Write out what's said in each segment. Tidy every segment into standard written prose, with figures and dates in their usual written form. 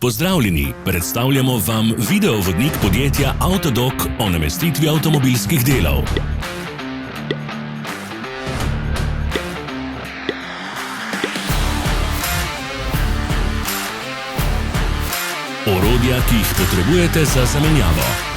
Pozdravljeni, predstavljamo vam videovodnik podjetja Avtodok o namestitvi avtomobilskih delov. Orodja, ki jih potrebujete za zamenjavo.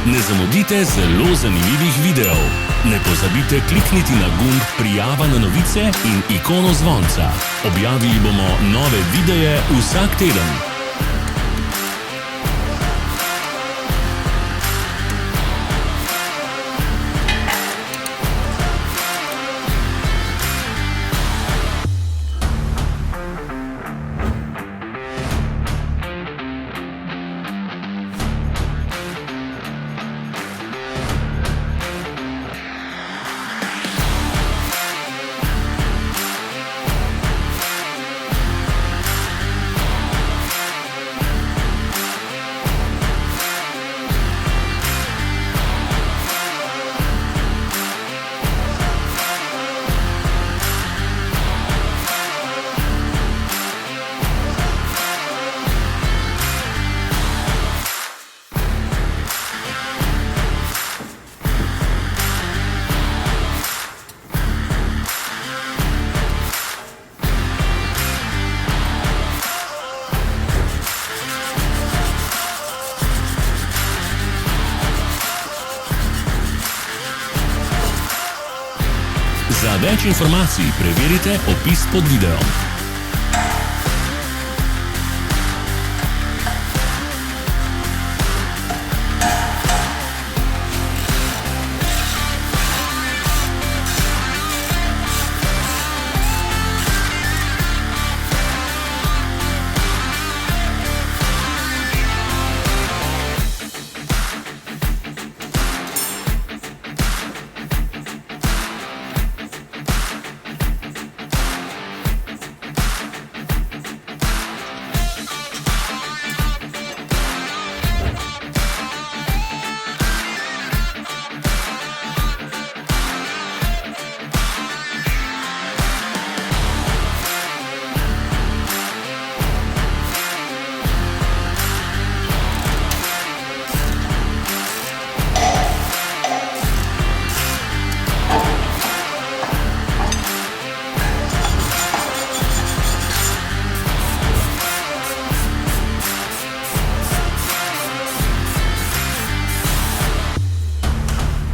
Ne zamudite zelo zanimivih videov. Ne pozabite klikniti na gumb Prijava na novice in ikono zvonca. Objavili bomo nove videe vsak teden. Za več informacij preverite opis pod videom.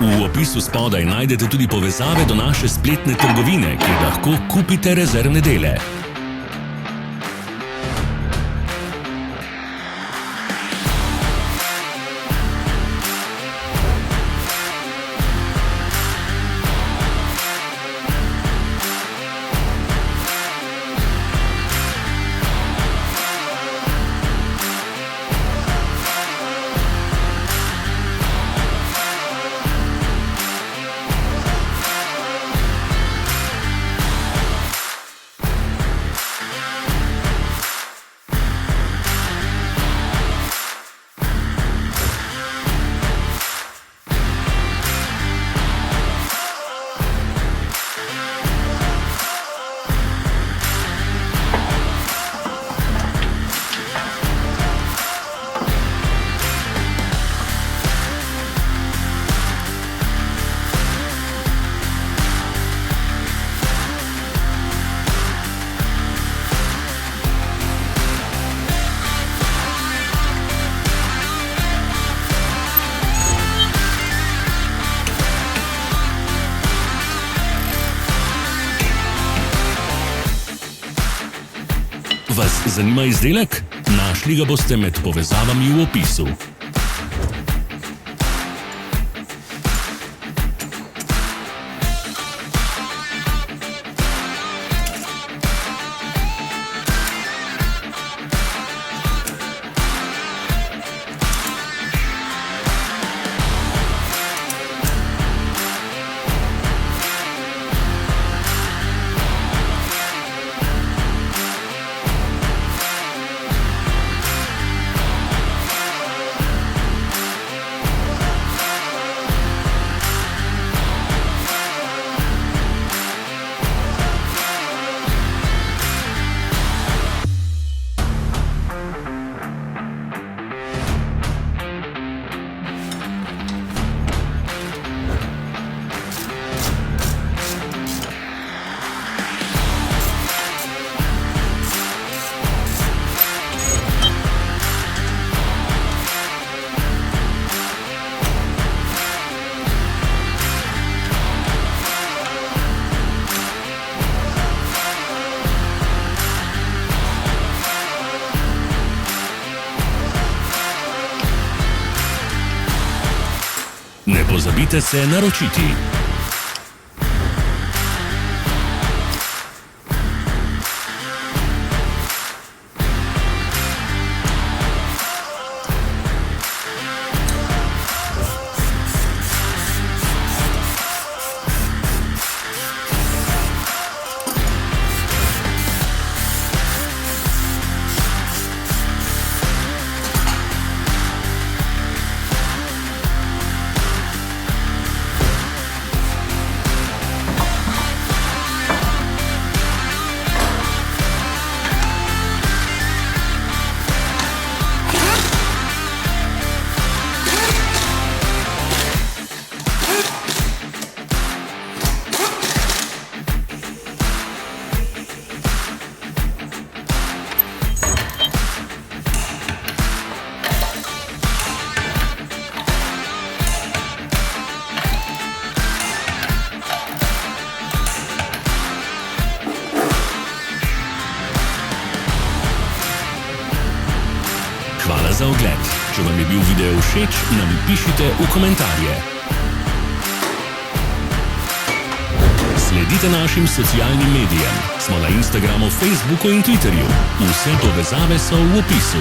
V opisu spodaj najdete tudi povezave do naše spletne trgovine, kjer lahko kupite rezervne dele. Vas zanima izdelek? Našli ga boste med povezavami v opisu. Ne pozabite se naročiti. Hvala za ogled. Če vam je bil video všeč, nam pišite v komentarje. Sledite našim socialnim medijem. Smo na Instagramu, Facebooku in Twitterju. Vse povezave so v opisu.